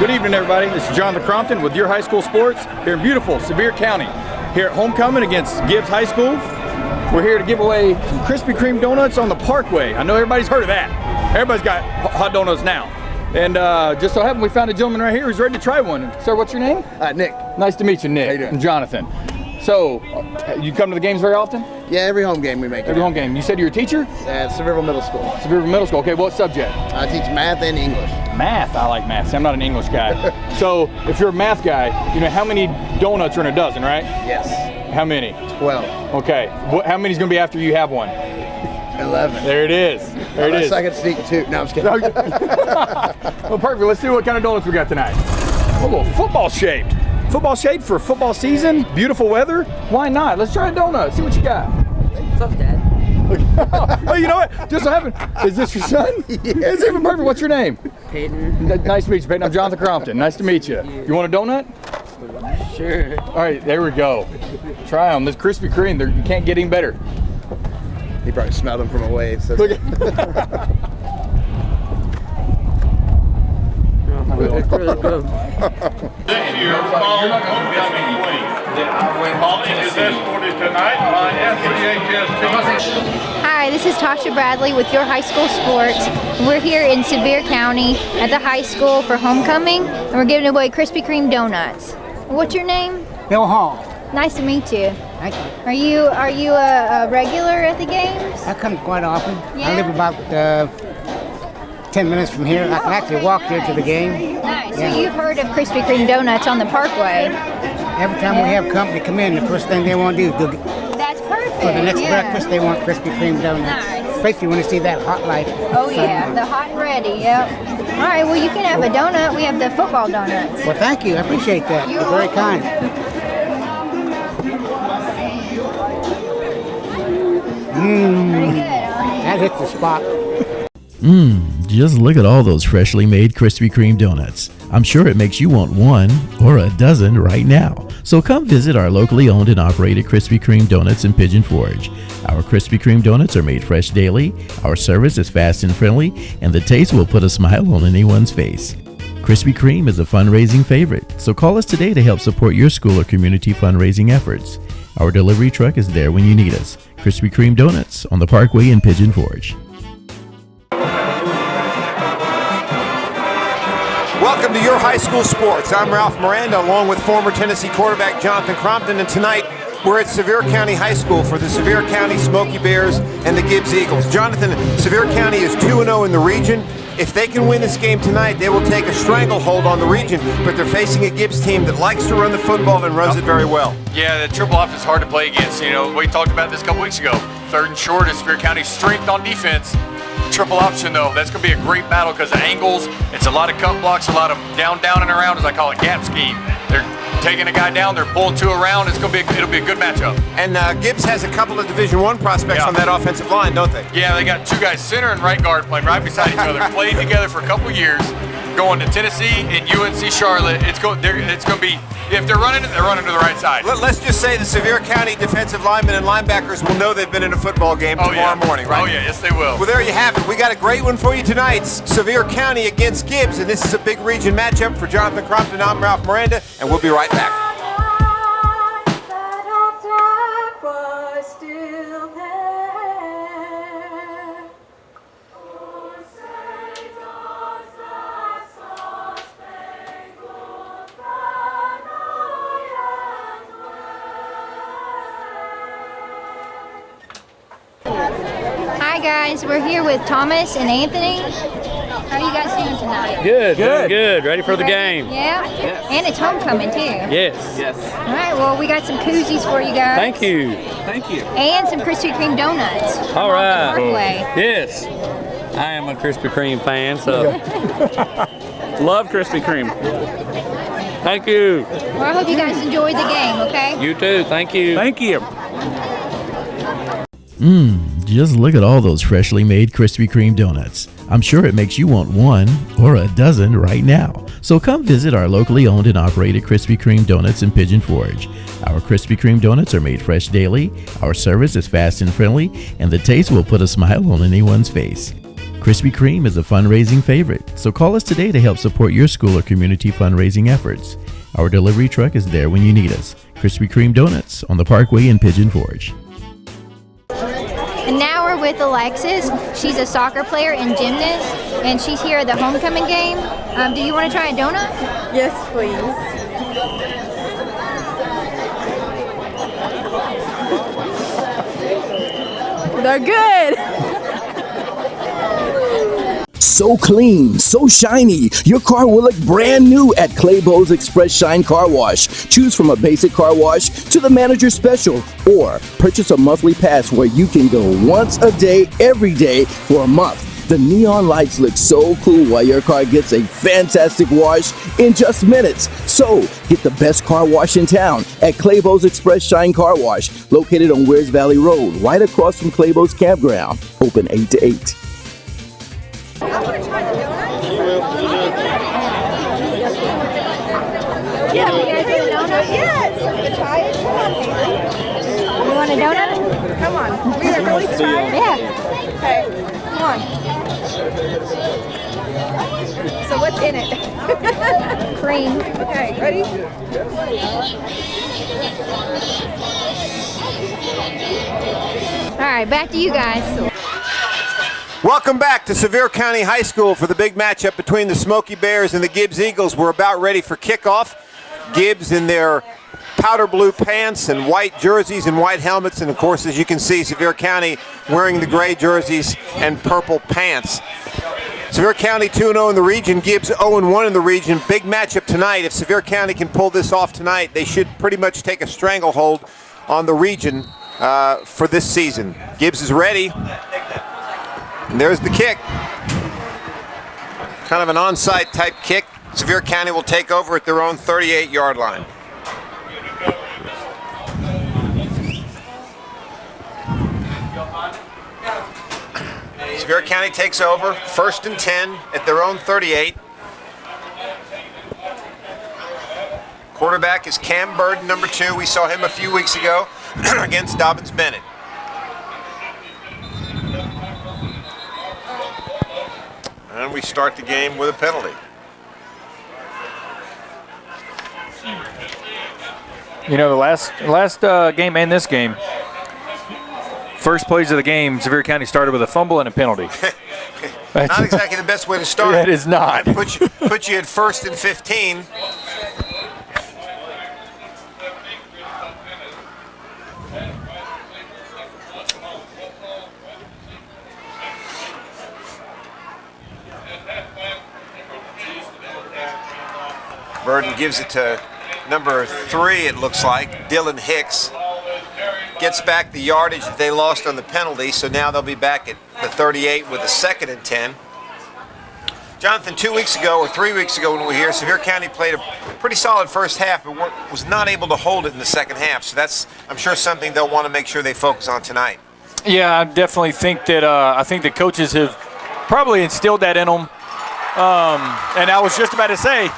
Good evening, everybody. This is Jonathan Crompton with your high school sports here in beautiful Sevier County. Here at homecoming against Gibbs High School. We're here to give away some Krispy Kreme donuts on the Parkway. I know everybody's heard of that. Everybody's got hot donuts now. And just so happened we found a gentleman right here who's ready to try one. Sir, what's your name? Nick. Nice to meet you, Nick. How you doing? I'm Jonathan. So, you come to the games very often? Yeah, every home game we make it. Every home game. You said you're a teacher? At Sevier Middle School. Sevier Middle School. Okay, what subject? I teach math and English. Math? I like math. See, I'm not an English guy. So, if you're a math guy, you know how many donuts are in a dozen, right? Yes. How many? 12. Okay. How many's going to be after you have one? 11. There it is. There it is. I can sneak 2. No, I'm just kidding. Well, perfect. Let's see what kind of donuts we got tonight. Oh, football shaped. Football shaped for football season. Beautiful weather. Why not? Let's try a donut. See what you got. What's up, Dad? Oh, you know what? Just so happened. Is this your son? Yeah. It's even perfect. What's your name? Peyton. Nice to meet you, Peyton. I'm Jonathan Crompton. Nice to meet you. You want a donut? Sure. All right, there we go. Try them. This Krispy Kreme, you can't get any better. He probably smelled them from a wave. So Look at It's really good. This year's fall homecoming queen. Molly is escorted tonight by SCHS team. Hi, this is Tasha Bradley with Your High School Sports. We're here in Sevier County at the high school for homecoming, and we're giving away Krispy Kreme donuts. What's your name? Bill Hall. Nice to meet you. Thank you. Are you a regular at the games? I come quite often. Yeah? I live about 10 minutes from here. I can actually walk here to the game. Nice. Yeah. So you've heard of Krispy Kreme donuts on the Parkway. Every time we have company come in, the first thing they want to do is go That's perfect. for the next yeah. breakfast. They want Krispy Kreme donuts, Nice. especially when they see that hot light. Oh yeah, the hot and ready. Yep. All right. Well, you can have a donut. We have the football donuts. Well, thank you. I appreciate that. You're You're very welcome. kind. Pretty good, huh? That hits the spot. Just look at all those freshly made Krispy Kreme donuts. I'm sure it makes you want one or a dozen right now. So come visit our locally owned and operated Krispy Kreme donuts in Pigeon Forge. Our Krispy Kreme donuts are made fresh daily, our service is fast and friendly, and the taste will put a smile on anyone's face. Krispy Kreme is a fundraising favorite, so call us today to help support your school or community fundraising efforts. Our delivery truck is there when you need us. Krispy Kreme Donuts on the Parkway in Pigeon Forge. Welcome to your high school sports. I'm Ralph Miranda along with former Tennessee quarterback Jonathan Crompton, and tonight we're at Sevier County High School for the Sevier County Smoky Bears and the Gibbs Eagles. Jonathan, Sevier County is 2-0 in the region. If they can win this game tonight, they will take a stranglehold on the region, but they're facing a Gibbs team that likes to run the football and runs it very well. Yeah, the triple option is hard to play against. You know, we talked about this a couple weeks ago. Third and short is Sevier County's strength on defense. Triple option, though, that's going to be a great battle because of angles. It's a lot of cut blocks, a lot of down, and around, as I call it, gap scheme. They're taking a guy down, they're pulling two around. It'll be a good matchup. And Gibbs has a couple of Division I prospects on that offensive line, don't they? Yeah, they got two guys, center and right guard, playing right beside each other. Played together for a couple years, going to Tennessee and UNC Charlotte. It's going to be, if they're running it, they're running to the right side. Let's just say the Sevier County defensive linemen and linebackers will know they've been in a football game tomorrow morning, right? Oh, yeah, yes, they will. Well, there you have it. We got a great one for you tonight. Sevier County against Gibbs, and this is a big region matchup. For Jonathan Crompton, I'm Ralph Miranda, and we'll be right back. Hi guys, we're here with Thomas and Anthony. How are you guys doing tonight? Good. Ready for the game. Yeah? And it's homecoming too. Yes. All right, well we got some koozies for you guys. Thank you. And some Krispy Kreme donuts. All off right. The Parkway. Yes. I am a Krispy Kreme fan, so love Krispy Kreme. Thank you. Well, I hope you guys enjoyed the game, okay? You too. Thank you. Thank you. Just look at all those freshly made Krispy Kreme donuts. I'm sure it makes you want one or a dozen right now. So come visit our locally owned and operated Krispy Kreme donuts in Pigeon Forge. Our Krispy Kreme donuts are made fresh daily, our service is fast and friendly, and the taste will put a smile on anyone's face. Krispy Kreme is a fundraising favorite, so call us today to help support your school or community fundraising efforts. Our delivery truck is there when you need us. Krispy Kreme Donuts on the Parkway in Pigeon Forge. And now we're with Alexis. She's a soccer player and gymnast, and she's here at the homecoming game. Do you want to try a donut? Yes, please. They're good. So clean, so shiny, your car will look brand new at Claybo's Express Shine Car Wash. Choose from a basic car wash to the manager special, or purchase a monthly pass where you can go once a day, every day for a month. The neon lights look so cool while your car gets a fantastic wash in just minutes. So, get the best car wash in town at Claybo's Express Shine Car Wash, located on Wears Valley Road, right across from Claybo's Campground. Open 8 to 8. I want to try the donut. Yeah, we guys want a donut? Yes. Try it. You want a donut? Come on. We're gonna really try it? Yeah. Okay. Come on. So what's in it? Cream. Okay, ready? All right, back to you guys. Welcome back to Sevier County High School for the big matchup between the Smoky Bears and the Gibbs Eagles. We're about ready for kickoff. Gibbs in their powder blue pants and white jerseys and white helmets, and of course, as you can see, Sevier County wearing the gray jerseys and purple pants. Sevier County 2-0 in the region, Gibbs 0-1 in the region. Big matchup tonight. If Sevier County can pull this off tonight, they should pretty much take a stranglehold on the region for this season. Gibbs is ready. And there's the kick. Kind of an onside type kick. Sevier County will take over at their own 38-yard line. Sevier County takes over, 1st and 10 at their own 38. Quarterback is Cam Burden, number 2. We saw him a few weeks ago against Dobbins Bennett. And we start the game with a penalty. You know, the last game and this game, first plays of the game, Sevier County started with a fumble and a penalty. Not exactly the best way to start. That is not. Put you at 1st and 15. Burden gives it to number 3, it looks like, Dylan Hicks. Gets back the yardage that they lost on the penalty, so now they'll be back at the 38 with a 2nd and 10. Jonathan, 2 weeks ago or 3 weeks ago when we were here, Sevier County played a pretty solid first half, but was not able to hold it in the second half. So that's, I'm sure, something they'll want to make sure they focus on tonight. Yeah, I definitely think that I think the coaches have probably instilled that in them. And I was just about to say,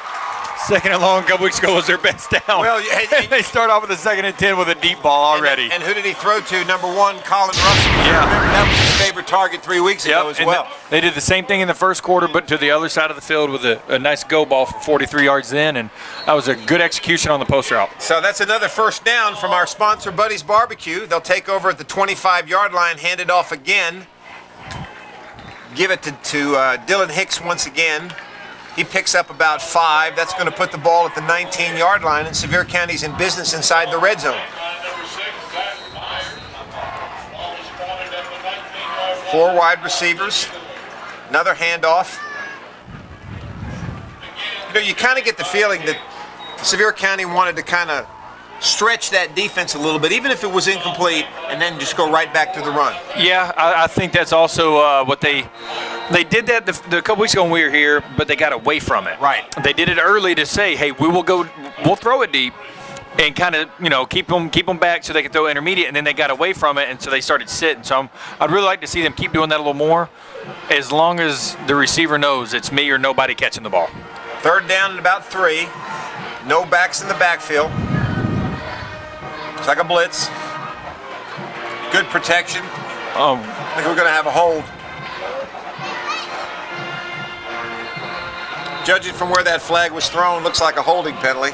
2nd and long a couple weeks ago was their best down. Well, they start off with a 2nd and 10 with a deep ball already. And who did he throw to? Number 1, Colin Russell. Yeah. Remember, that was his favorite target 3 weeks ago as well. They did the same thing in the first quarter, but to the other side of the field with a nice go ball from 43 yards in, and that was a good execution on the post route. So that's another first down from our sponsor, Buddy's Barbecue. They'll take over at the 25-yard line, hand it off again. Give it to Dylan Hicks once again. He picks up about 5. That's going to put the ball at the 19-yard line, and Sevier County's in business inside the red zone. 4 wide receivers. Another handoff. You know, you kind of get the feeling that Sevier County wanted to kind of stretch that defense a little bit, even if it was incomplete, and then just go right back to the run. Yeah, I think that's also what they did that the couple weeks ago when we were here, but they got away from it. Right. They did it early to say, hey, we'll throw it deep and kind of, keep them back so they could throw intermediate, and then they got away from it, and so they started sitting. So I'd really like to see them keep doing that a little more, as long as the receiver knows it's me or nobody catching the ball. 3rd down at about 3. No backs in the backfield. It's like a blitz. Good protection. I think we're going to have a hold. Judging from where that flag was thrown, looks like a holding penalty.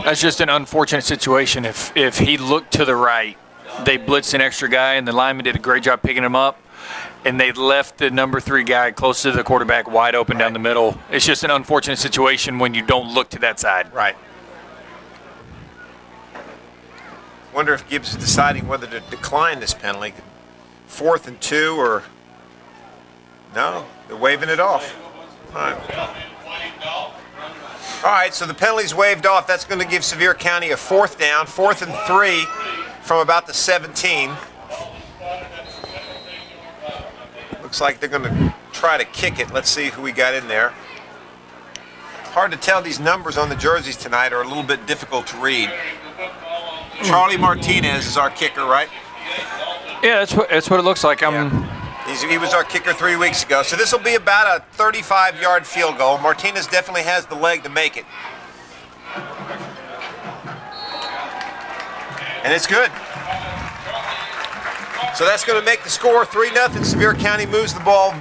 That's just an unfortunate situation. If he looked to the right, they blitzed an extra guy, and the lineman did a great job picking him up, and they left the number 3 guy close to the quarterback wide open down the middle. It's just an unfortunate situation when you don't look to that side. Right. Wonder if Gibbs is deciding whether to decline this penalty. 4th and 2, or no, they're waving it off. All right, so the penalty's waved off. That's going to give Sevier County a 4th down, 4th and 3 from about the 17. Looks like they're going to try to kick it. Let's see who we got in there. Hard to tell. These numbers on the jerseys tonight are a little bit difficult to read. Charlie Martinez is our kicker, right? Yeah, that's what it looks like. He was our kicker 3 weeks ago. So this will be about a 35-yard field goal. Martinez definitely has the leg to make it. And it's good. So that's going to make the score 3-0. Sevier County moves the ball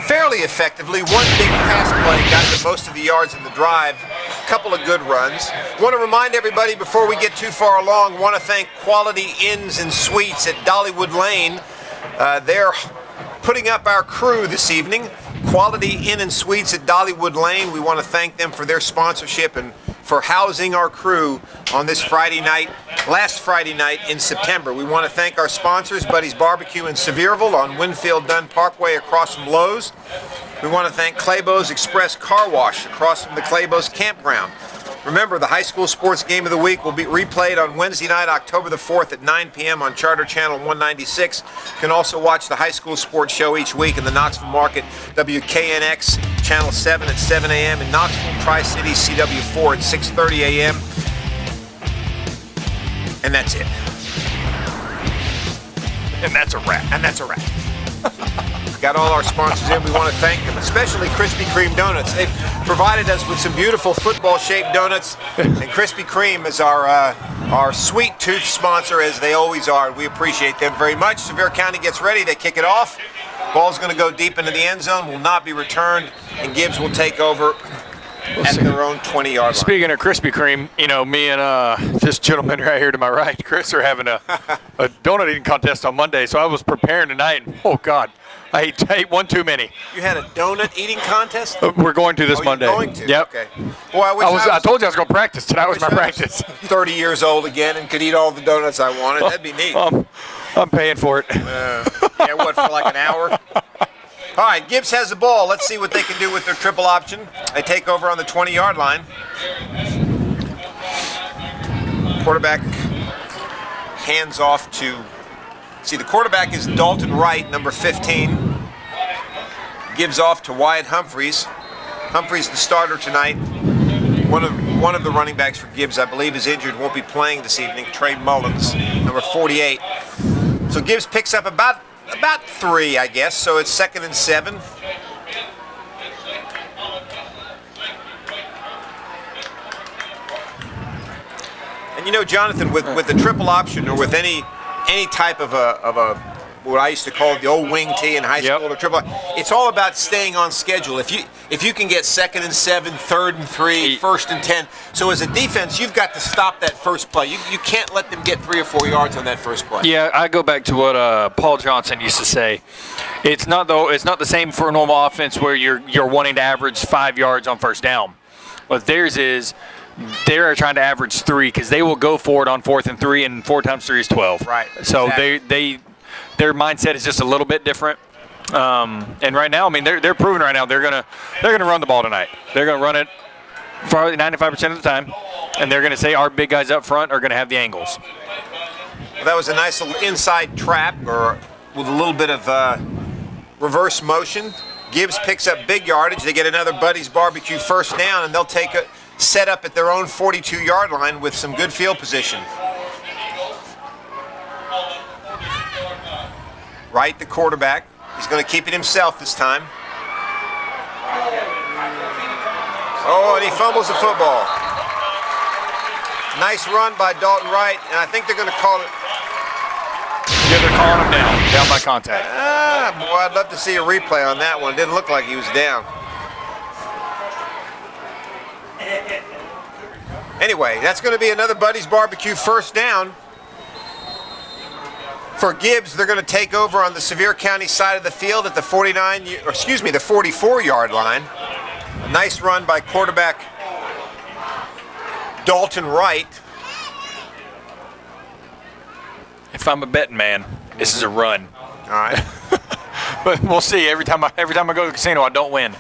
fairly effectively. One big pass play got the most of the yards in the drive. A couple of good runs. Want to remind everybody before we get too far along, want to thank Quality Inns and Suites at Dollywood Lane. They're putting up our crew this evening. Quality Inn and Suites at Dollywood Lane. We want to thank them for their sponsorship and for housing our crew on this Friday night, last Friday night in September. We want to thank our sponsors, Buddy's Barbecue in Sevierville on Winfield Dunn Parkway across from Lowe's. We want to thank Claybo's Express Car Wash across from the Claybo's Campground. Remember, the high school sports game of the week will be replayed on Wednesday night, October the 4th at 9 p.m. on Charter Channel 196. You can also watch the high school sports show each week in the Knoxville Market, WKNX Channel 7 at 7 a.m. in Knoxville, Tri-City, CW4 at 6:30 a.m. And that's it. And that's a wrap. And that's a wrap. Got all our sponsors in. We want to thank them, especially Krispy Kreme Donuts. They've provided us with some beautiful football-shaped donuts, and Krispy Kreme is our sweet tooth sponsor, as they always are. We appreciate them very much. Sevier County gets ready. They kick it off. Ball's going to go deep into the end zone, will not be returned, and Gibbs will take over at their own 20-yard line. Speaking of Krispy Kreme, you know, me and this gentleman right here to my right, Chris, are having a donut eating contest on Monday, so I was preparing tonight, and oh, God. I ate one too many. You had a donut eating contest? We're going to this Monday. You're going to? Yep. Okay. Well, I told you I was going to practice. Tonight was my practice. 30 years old again and could eat all the donuts I wanted. That'd be neat. I'm paying for it. Yeah, what, for like an hour? All right, Gibbs has the ball. Let's see what they can do with their triple option. They take over on the 20-yard line. Quarterback hands off to... See, the quarterback is Dalton Wright, number 15. Gives off to Wyatt Humphreys. Humphreys, the starter tonight. One of the running backs for Gibbs, I believe, is injured. Won't be playing this evening. Trey Mullins, number 48. So Gibbs picks up about 3, I guess. So it's 2nd and 7. And you know, Jonathan, with the triple option or with any type of a what I used to call the old wing T in high school or triple, it's all about staying on schedule. If you can get 2nd and 7, 3rd and 3, 1st and 10. So as a defense, you've got to stop that first play. You can't let them get 3 or 4 yards on that first play. Yeah, I go back to what Paul Johnson used to say. It's not the same for a normal offense where you're wanting to average 5 yards on first down. What theirs is, they're trying to average 3 because they will go for it on 4th and 3, and 4 times 3 is 12. Right. So exactly. their mindset is just a little bit different. And right now, I mean, they're proving right now they're gonna run the ball tonight. They're gonna run it probably 95% of the time, and they're gonna say our big guys up front are gonna have the angles. Well, that was a nice little inside trap, or with a little bit of reverse motion. Gibbs picks up big yardage. They get another Buddy's Barbecue first down, and they'll take a set up at their own 42-yard line with some good field position. Wright, the quarterback. He's going to keep it himself this time. Oh, and he fumbles the football. Nice run by Dalton Wright, and I think they're going to call it. said they're calling him down by contact. Boy, I'd love to see a replay on that one. Didn't look like he was down. Anyway, that's going to be another Buddy's Barbecue first down. For Gibbs, they're going to take over on the Sevier County side of the field at the 44-yard line. A nice run by quarterback Dalton Wright. If I'm a betting man, this is a run. All right. But we'll see. Every time I go to the casino, I don't win.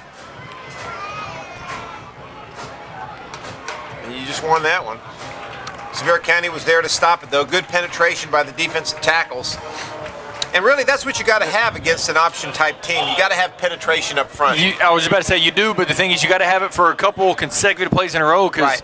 And you just won that one. Sevier County was there to stop it, though. Good penetration by the defensive tackles. And really, that's what you got to have against an option-type team. You got to have penetration up front. I was about to say you do, but the thing is you got to have it for a couple consecutive plays in a row because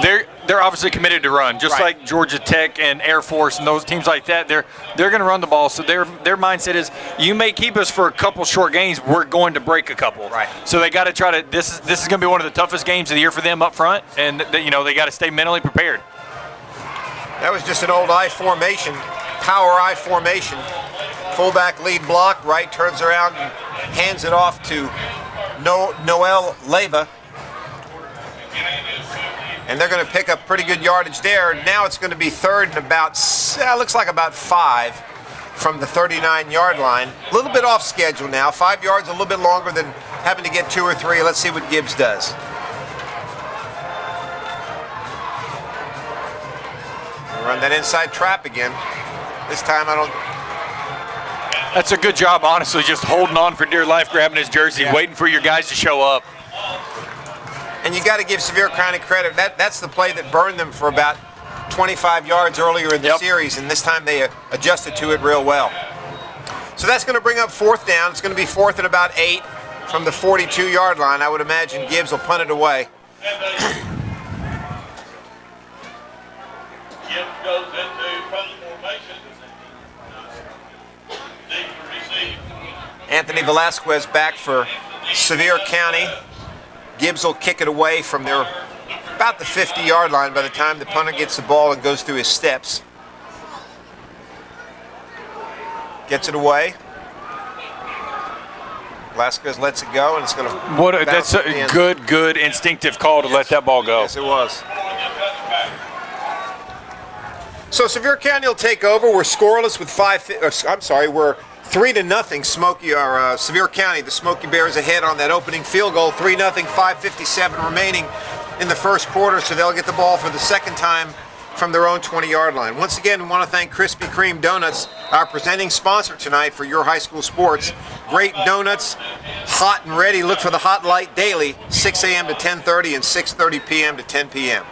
they're obviously committed to run, just like Georgia Tech and Air Force and those teams like that. They're going to run the ball, so their mindset is you may keep us for a couple short games, we're going to break a couple. Right. So they got to try to. This is going to be one of the toughest games of the year for them up front, and they got to stay mentally prepared. That was just an old I formation, power I formation. Fullback lead block, Wright turns around and hands it off to Noel Leyva. And they're going to pick up pretty good yardage there. Now it's going to be third and about, looks like about 5 from the 39-yard line. A little bit off schedule now. 5 yards, a little bit longer than having to get 2 or 3. Let's see what Gibbs does. Run that inside trap again. This time I don't. That's a good job, honestly, just holding on for dear life, grabbing his jersey, waiting for your guys to show up. And you got to give Sevier County credit. That's the play that burned them for about 25 yards earlier in the series, and this time they adjusted to it real well. So that's going to bring up fourth down. It's going to be fourth and about 8 from the 42-yard line. I would imagine Gibbs will punt it away. Gibbs goes into punt formation. Anthony Velasquez back for Sevier County. Gibbs will kick it away from their about the 50-yard line by the time the punter gets the ball and goes through his steps. Gets it away. Velasquez lets it go, and it's going to. That's a good instinctive call to let that ball go. Yes, it was. So Sevier County will take over. We're scoreless with we're 3-0 Sevier County. The Smoky Bears ahead on that opening field goal. 3-0, 5:57 remaining in the first quarter, so they'll get the ball for the second time from their own 20-yard line. Once again, we want to thank Krispy Kreme Donuts, our presenting sponsor tonight for your high school sports. Great donuts, hot and ready. Look for the Hot Light daily, 6 a.m. to 10:30 and 6:30 p.m. to 10 p.m.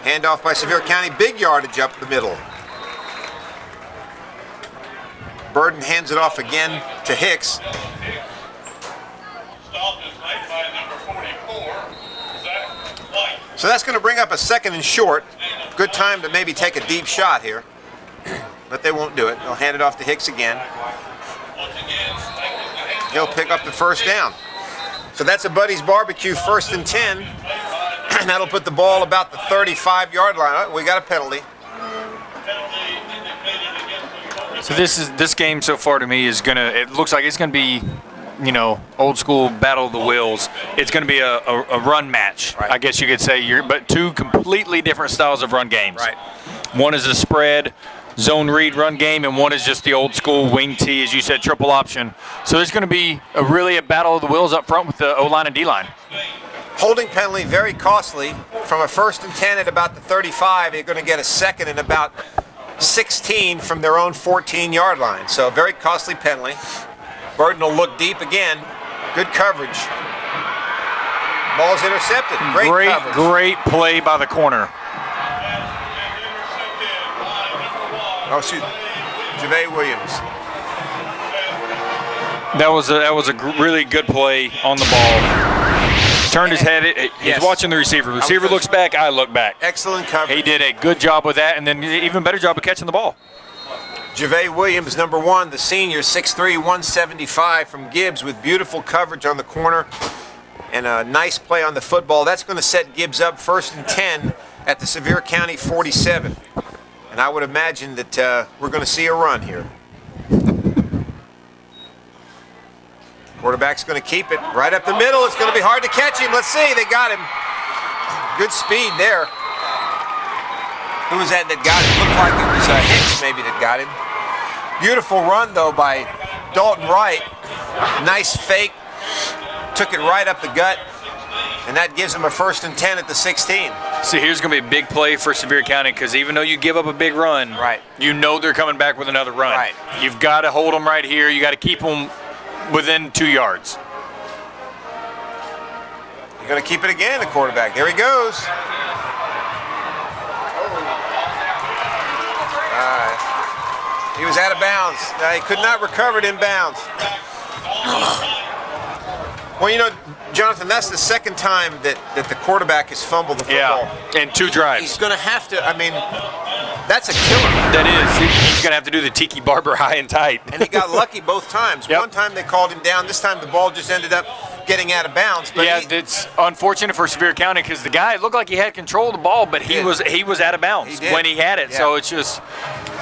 Handoff by Sevier County, big yardage up the middle. Burden hands it off again to Hicks. Stop is made by number 44, Zach White. So that's going to bring up a second and short. Good time to maybe take a deep shot here. But they won't do it. They'll hand it off to Hicks again. He'll pick up the first down. So that's a Buddy's Barbecue 1st and 10. And that'll put the ball about the 35-yard line. We got a penalty. So this game so far to me is it looks like it's gonna be, old school battle of the wills. It's gonna be a run match, I guess you could say. But 2 completely different styles of run games. Right. One is a spread, zone read run game, and one is just the old school wing tee, as you said, triple option. So there's gonna be really a battle of the wills up front with the O-line and D-line. Holding penalty, very costly. From a 1st and 10 at about the 35, you're going to get a second and about 16 from their own 14-yard line. So a very costly penalty. Burden will look deep again. Good coverage. Ball's intercepted. Great coverage. Great play by the corner. Javay Williams. That was a really good play on the ball. Turned his head. He's watching the receiver. Receiver looks back. I look back. Excellent coverage. He did a good job with that, and then even better job of catching the ball. Javay Williams, number 1, the senior, 6'3", 175 from Gibbs with beautiful coverage on the corner and a nice play on the football. That's going to set Gibbs up 1st and 10 at the Sevier County 47. And I would imagine that we're going to see a run here. Quarterback's going to keep it right up the middle. It's going to be hard to catch him. Let's see. They got him. Good speed there. Who was that got him? Looked like it was Hicks maybe that got him. Beautiful run, though, by Dalton Wright. Nice fake. Took it right up the gut. And that gives him a 1st and 10 at the 16. See, here's going to be a big play for Sevier County because even though you give up a big run, right, you know they're coming back with another run. Right. You've got to hold them right here. You got to keep them within 2 yards. You're going to keep it again, the quarterback. There he goes. He was out of bounds. He could not recover it in bounds. Well, you know, Jonathan, that's the second time that the quarterback has fumbled the football. Yeah, in 2 drives. He's going to have to, I mean, that's a killer. That is. He's going to have to do the Tiki Barber high and tight. And he got lucky both times. Yep. One time they called him down. This time the ball just ended up getting out of bounds. But yeah, it's unfortunate for Sevier County because the guy looked like he had control of the ball, but he was out of bounds when he had it. Yeah. So it's just,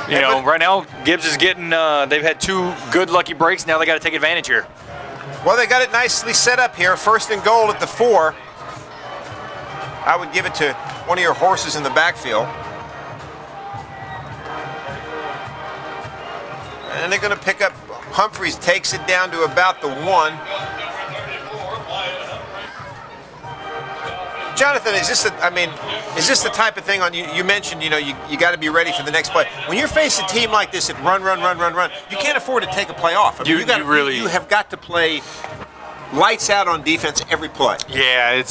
you know, right now Gibbs is getting, they've had 2 good lucky breaks. Now they got to take advantage here. Well, they got it nicely set up here. 1st and goal at the 4. I would give it to one of your horses in the backfield. And they're going to pick up, Humphreys takes it down to about the 1. Jonathan, is this the type of thing you mentioned, you know, you got to be ready for the next play. When you're facing a team like this that run, you can't afford to take a play off. I mean, you have got to play lights out on defense every play. Yeah,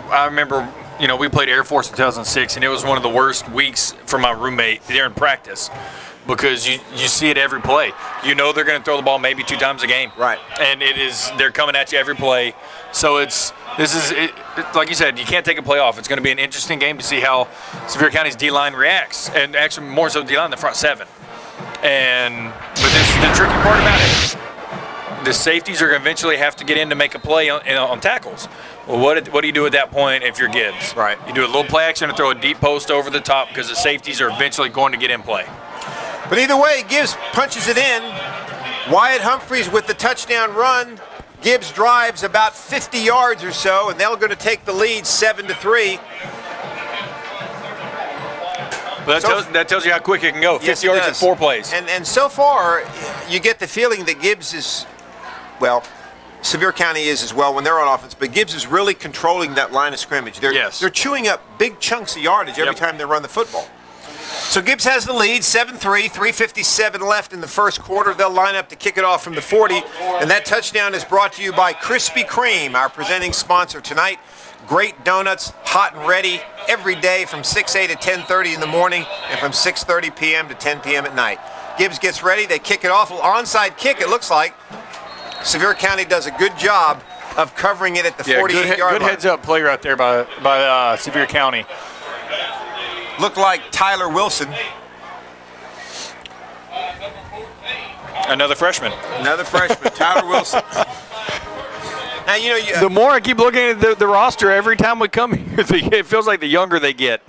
I remember, you know, we played Air Force in 2006, and it was one of the worst weeks for my roommate there in practice because you see it every play. You know they're going to throw the ball maybe 2 times a game. Right. And they're coming at you every play. So like you said, you can't take a play off. It's going to be an interesting game to see how Sevier County's D-line reacts, and actually more so D-line the front 7. But this is the tricky part about it. The safeties are going to eventually have to get in to make a play on tackles. Well, what do you do at that point if you're Gibbs? Right. You do a little play action and throw a deep post over the top because the safeties are eventually going to get in play. But either way, Gibbs punches it in. Wyatt Humphreys with the touchdown run. Gibbs drives about 50 yards or so, and they're going to take the lead 7-3. But that tells you how quick it can go. 50 yards in 4 plays. And so far, you get the feeling that Gibbs is, well, Sevier County is as well when they're on offense, but Gibbs is really controlling that line of scrimmage. They're chewing up big chunks of yardage every time they run the football. So Gibbs has the lead, 7-3, 3:57 left in the first quarter. They'll line up to kick it off from the 40, and that touchdown is brought to you by Krispy Kreme, our presenting sponsor tonight. Great donuts, hot and ready, every day from 6 a to 10:30 in the morning and from 6:30 p.m. to 10 p.m. at night. Gibbs gets ready, they kick it off, an onside kick it looks like. Sevier County does a good job of covering it at the 48-yard line. Good heads-up play right there by Sevier County. Looked like Tyler Wilson. Another freshman. Tyler Wilson. Now, you know, the more I keep looking at the roster every time we come here, it feels like the younger they get.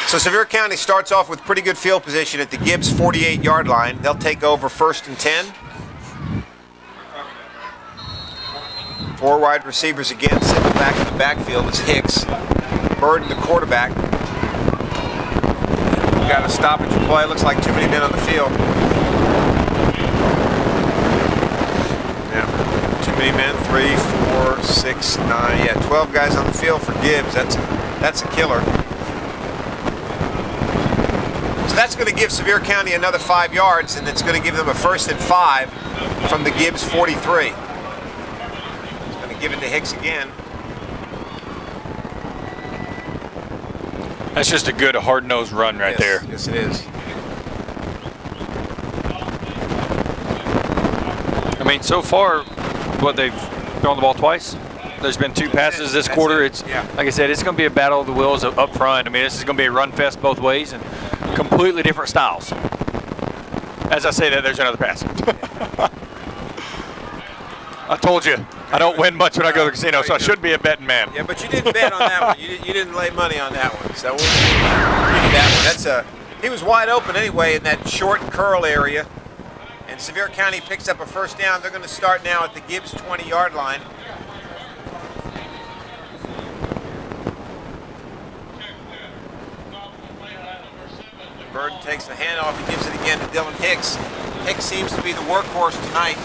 So Sevier County starts off with pretty good field position at the Gibbs 48-yard line. They'll take over 1st and 10. 4 wide receivers again, sitting back in the backfield is Hicks. Burden, the quarterback. Got a stoppage play. Looks like too many men on the field. Yeah, too many men. 3, 4, 6, 9. Yeah, 12 guys on the field for Gibbs. That's a killer. So that's going to give Sevier County another 5 yards, and it's going to give them a 1st and 5 from the Gibbs 43. It's going to give it to Hicks again. That's just a good hard-nosed run right there. Yes, it is. I mean, so far, they've thrown the ball twice. There's been 2 passes this quarter. It's like I said, it's going to be a battle of the wills up front. I mean, this is going to be a run fest both ways and completely different styles. As I say that, there's another pass. I told you, I don't win much when I go to the casino, so I should be a betting man. Yeah, but you didn't bet on that one. You didn't lay money on that one. So that one. He was wide open anyway in that short curl area. And Sevier County picks up a first down. They're going to start now at the Gibbs 20-yard line. Burden takes the handoff. He gives it again to Dylan Hicks. Hicks seems to be the workhorse tonight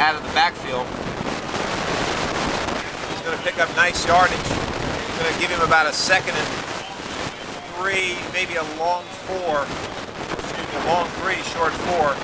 out of the backfield. He's going to pick up nice yardage. It's going to give him about a 2nd and 3, maybe a long 4. Excuse me, a long 3, short 4.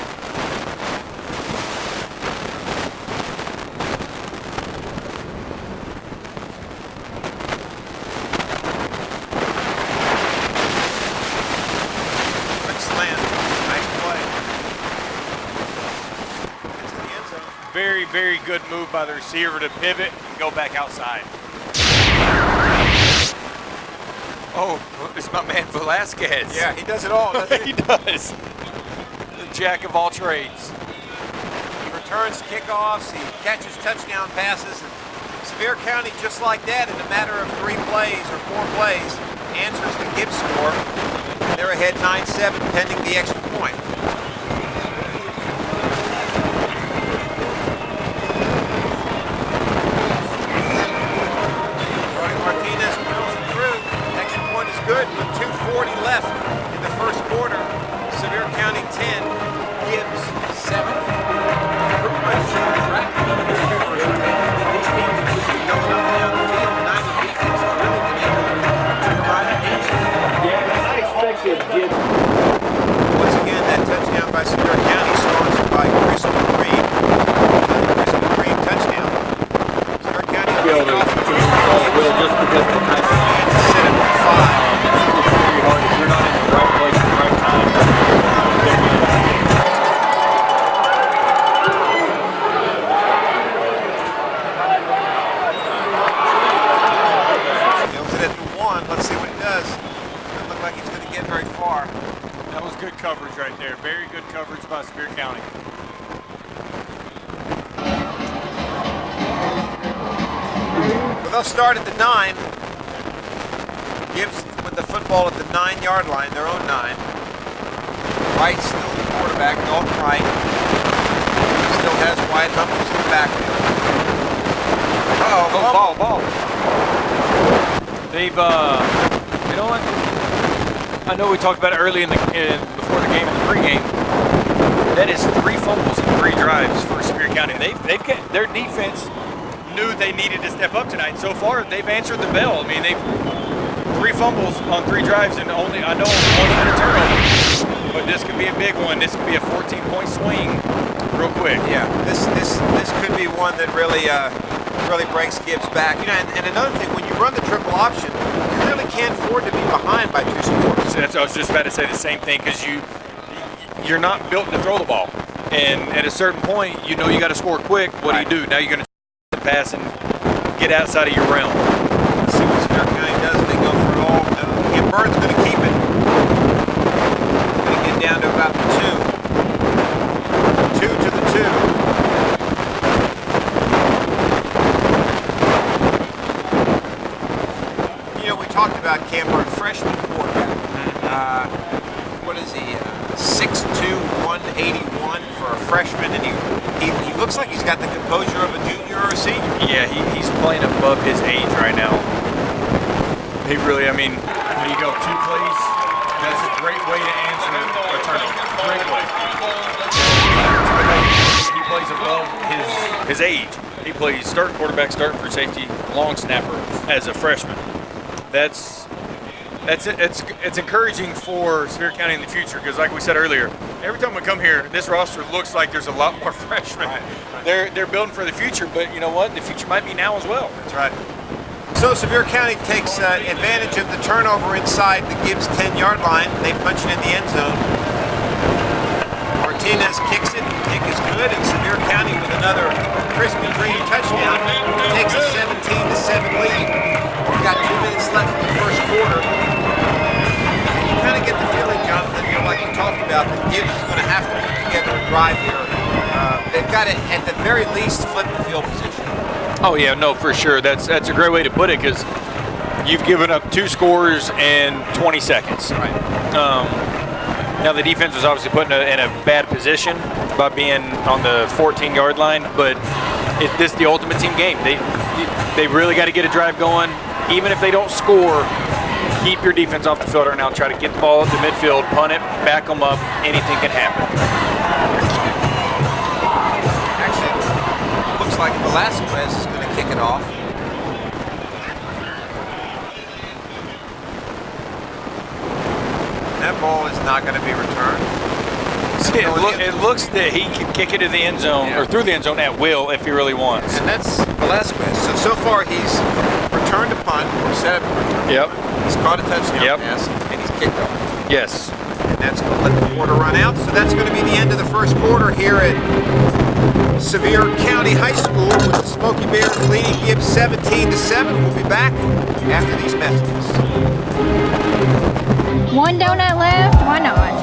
Very, very good move by the receiver to pivot and go back outside. Oh, it's my man Velasquez. Yeah, he does it all, doesn't he? He does. The jack of all trades. He returns kickoffs, he catches touchdown passes. And Sevier County, just like that, in a matter of 3 plays or 4 plays, answers the Gibbs score. They're ahead 9-7 pending the extra point. Good with 2:40 left in the first quarter. Sevier County 10, Gibbs 7. I expected Gibbs. Once again, that touchdown by Sevier County sponsored by Krispy Kreme. Krispy Kreme touchdown. Sevier County Will just because of the time. Set it at 5. If you're not in the right place at the right time, Fills it at the 1. Let's see what he does. Doesn't look like he's going to get very far. That was good coverage right there. Very good coverage by Sevier County. Well, they'll start at the 9. Gibbs with the football at the 9-yard line, their own 9. Wright still the quarterback, Dalton Wright. Still has Wyatt Humphries in the backfield. Ball. They've, you know what? I know we talked about it early before the game in the pregame. That is 3 fumbles and 3 drives for Sevier County. They've got, their defense knew they needed to step up tonight. So far, they've answered the bell. I mean, they've 3 fumbles on 3 drives and only a turnover. But this could be a big one. This could be a 14-point swing real quick. Yeah, this could be one that really breaks Gibbs back. You know, and another thing, when you run the triple option, you really can't afford to be behind by 2 scores. So I was just about to say the same thing, because you're not built to throw the ball. And at a certain point, you know you got to score quick. What do you do? Now you're going to pass and get outside of your realm. Let's see what Sevier County does. They go for it all. And Bird's going to keep it. Going to get down to about the 2. 2 to the 2. You know, we talked about Cam Bird, freshman quarterback. What is he? 6'2", 181 for a freshman, and he looks like he's got the composure of a junior or a senior. Yeah, he's playing above his age right now. He really, I mean, when you go 2 plays, that's a great way to answer a turnover. Great way. He plays above his age. He plays start quarterback, start for safety, long snapper as a freshman. It's encouraging for Sevier County in the future, because like we said earlier, every time we come here, this roster looks like there's a lot more freshmen. Right. They're building for the future, but you know what? The future might be now as well. That's right. So Sevier County takes advantage of the turnover inside the Gibbs 10-yard line. They punch it in the end zone. Martinez kicks it. Kick is good, and Sevier County with another Krispy Kreme touchdown takes a 17-7 lead. We've got 2 minutes left in the first quarter. You kind of get the feeling, Jonathan, you know, like we talked about, that Gibbs is going to have to put together a drive here. They've got to, at the very least, flip the field position. Oh yeah, no, for sure. That's a great way to put it, because you've given up 2 scores in 20 seconds. Right. Now the defense was obviously put in a bad position by being on the 14-yard line, but this is the ultimate team game. They really got to get a drive going. Even if they don't score, keep your defense off the field right now. Try to get the ball up the midfield, punt it, back them up. Anything can happen. Actually, looks like Velasquez is going to kick it off. That ball is not going to be returned. See, it looks that he can kick it to the end zone or through the end zone at will if he really wants. And that's Velasquez. So far he's returned a punt or set up a return. Yep. He's caught a touchdown pass and he's kicked off. Yes. And that's going to let the quarter run out. So that's going to be the end of the first quarter here at Sevier County High School with the Smoky Bears leading Gibbs 17-7. We'll be back after these messages. One donut left, why not?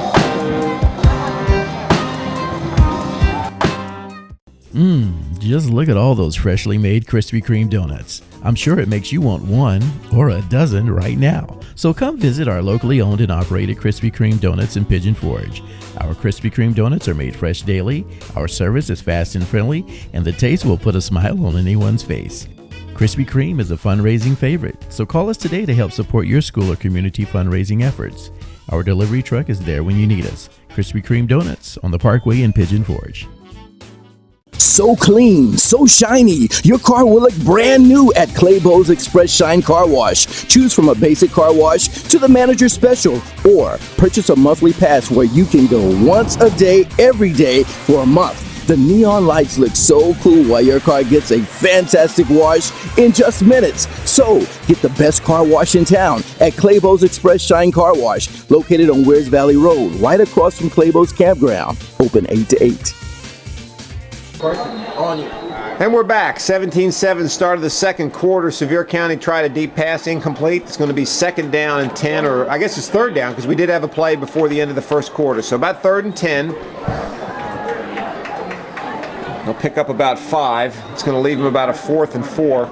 Just look at all those freshly made Krispy Kreme donuts. I'm sure it makes you want one or a dozen right now. So come visit our locally owned and operated Krispy Kreme donuts in Pigeon Forge. Our Krispy Kreme donuts are made fresh daily, our service is fast and friendly, and the taste will put a smile on anyone's face. Krispy Kreme is a fundraising favorite, so call us today to help support your school or community fundraising efforts. Our delivery truck is there when you need us. Krispy Kreme Donuts on the Parkway in Pigeon Forge. So clean, so shiny, your car will look brand new at Claybo's Express Shine Car Wash. Choose from a basic car wash to the manager special, or purchase a monthly pass where you can go once a day, every day for a month. The neon lights look so cool while your car gets a fantastic wash in just minutes. So, get the best car wash in town at Claybo's Express Shine Car Wash, located on Wears Valley Road, right across from Claybo's Campground. Open 8 to 8. And we're back. 17-7 start of the second quarter. Sevier County tried a deep pass, incomplete. It's going to be second down and 10, or I guess it's third down because we did have a play before the end of the first quarter. So about 3rd and 10. They'll pick up about 5. It's going to leave them about a 4th and 4.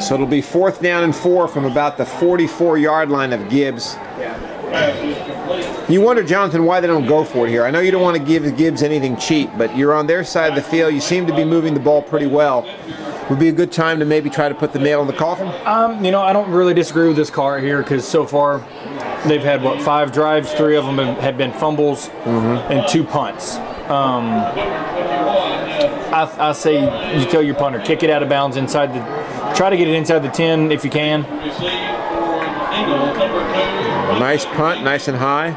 So it'll be 4th down and 4 from about the 44-yard line of Gibbs. You wonder, Jonathan, why they don't go for it here. I know you don't want to give Gibbs anything cheap, but you're on their side of the field. You seem to be moving the ball pretty well. Would be a good time to maybe try to put the nail in the coffin? You know, I don't really disagree with this call right here because so far they've had, 5 drives, 3 of them have been fumbles and 2 punts. I say you tell your punter, kick it out of bounds inside try to get it inside the 10 if you can. Nice punt, nice and high.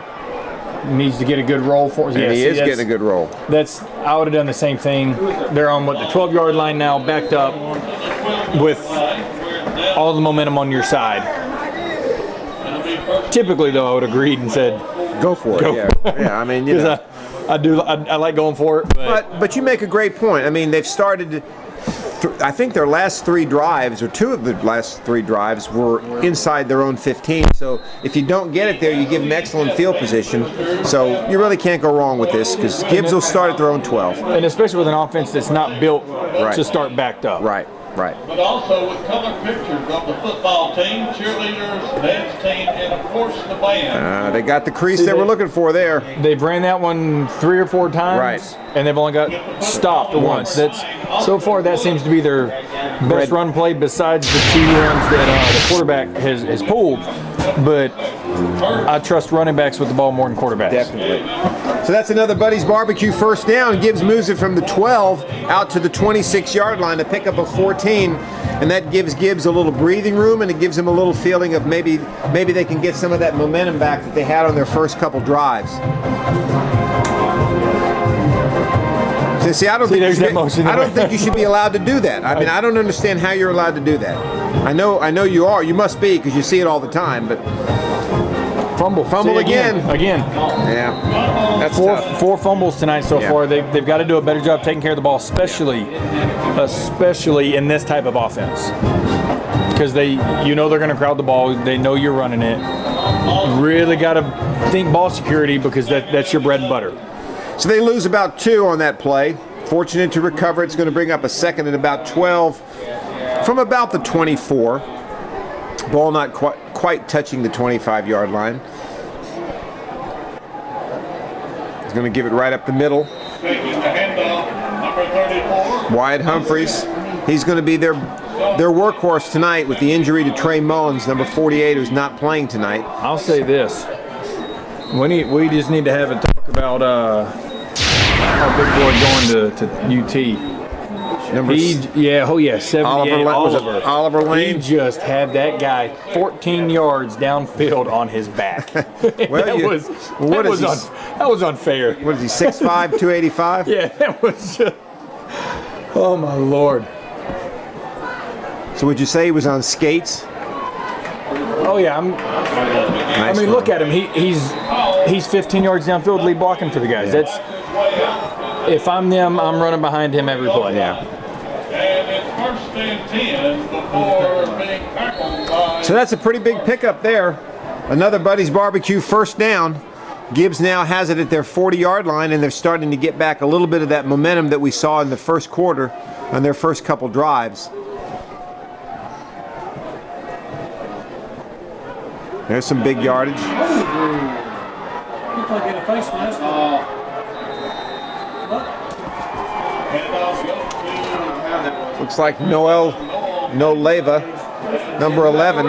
Needs to get a good roll for us. And he is getting a good roll. I would have done the same thing. They're on the 12-yard line now, backed up with all the momentum on your side. Typically, though, I would have agreed and said, "Go for it." Yeah. I mean, I like going for it. But you make a great point. I mean, they've started. I think their last 3 drives, or 2 of the last 3 drives, were inside their own 15. So if you don't get it there, you give them excellent field position. So you really can't go wrong with this because Gibbs will start at their own 12. And especially with an offense that's not built to start backed up. Right. But also with colored pictures of the football team, cheerleaders, dance team, and of course the band. They got the crease they were looking for there. They've ran that one 3 or 4 times, and they've only got stopped once. So far that seems to be their best run play besides the 2 runs that the quarterback has pulled. But I trust running backs with the ball more than quarterbacks. Definitely. So that's another Buddy's Barbecue first down. Gibbs moves it from the 12 out to the 26-yard line to pick up a 14, and that gives Gibbs a little breathing room, and it gives him a little feeling of maybe they can get some of that momentum back that they had on their first couple drives. See, I don't think you should be allowed to do that. I mean, I don't understand how you're allowed to do that. I know you are. You must be because you see it all the time. But fumble again. Yeah, that's tough. 4 fumbles tonight so far. They've got to do a better job taking care of the ball, especially in this type of offense, because they're going to crowd the ball. They know you're running it. Really got to think ball security because that's your bread and butter. So they lose about 2 on that play. Fortunate to recover. It's going to bring up a second and about 12 from about the 24. Ball not quite touching the 25-yard line. He's going to give it right up the middle. Taking the handoff, number 34. Wyatt Humphreys. He's going to be their workhorse tonight with the injury to Trey Mullins, number 48, who's not playing tonight. I'll say this. We just need to have a talk about our big boy going to UT. Oliver Lane. He just had that guy 14 yards downfield on his back. that was unfair. What is he, 6'5", 285? Yeah, that was just, oh my Lord. So would you say he was on skates? Oh yeah, I mean, look at him. He's 15 yards downfield, lead blocking for the guys. Yeah. That's, if I'm them, I'm running behind him every play. Yeah. And it's first and 10 before being tackled by. So that's a pretty big pickup there. Another Buddy's Barbecue first down. Gibbs now has it at their 40-yard line, and they're starting to get back a little bit of that momentum that we saw in the first quarter on their first couple drives. There's some big yardage. Looks like Noel Noleva, number 11.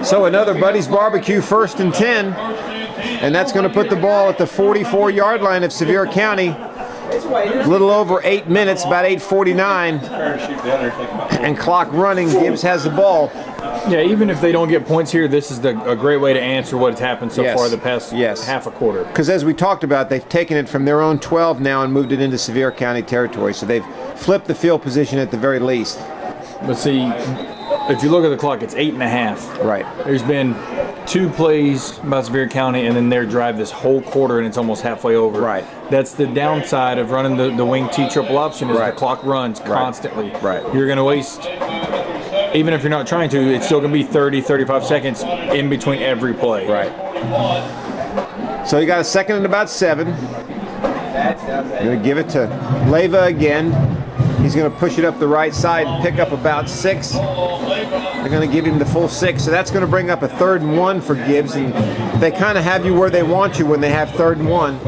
So another Buddy's Barbecue first and 10. And that's going to put the ball at the 44-yard line of Sevier County. A little over 8 minutes, about 8:49. And clock running. Gibbs has the ball. Yeah, even if they don't get points here, this is a great way to answer what's happened so far the past half a quarter. Because as we talked about, they've taken it from their own 12 now and moved it into Sevier County territory. So they've flipped the field position at the very least. But see, if you look at the clock, it's 8.5. Right. There's been 2 plays by Sevier County, and then their drive this whole quarter, and it's almost halfway over. Right. That's the downside of running the wing T triple option is the clock runs constantly. Right. You're going to waste, even if you're not trying to, it's still going to be 30, 35 seconds in between every play. Right. So you got a second and about 7. Going to give it to Leva again. He's going to push it up the right side and pick up about 6. They're going to give him the full 6. So that's going to bring up a 3rd and 1 for Gibbs. And they kind of have you where they want you when they have 3rd and 1.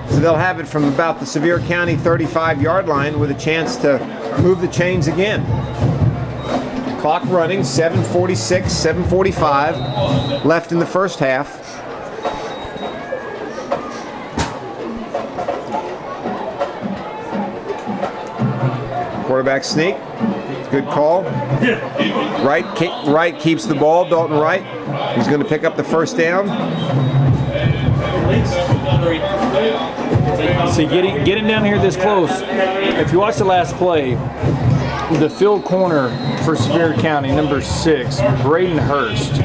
So they'll have it from about the Sevier County 35-yard line with a chance to move the chains again. Clock running, 7:46, 7:45 left in the first half. Quarterback sneak, good call. Wright keeps the ball, Dalton Wright. He's going to pick up the first down. See, getting down here this close, if you watch the last play, the field corner for Sevier County, number 6, Braden Hurst,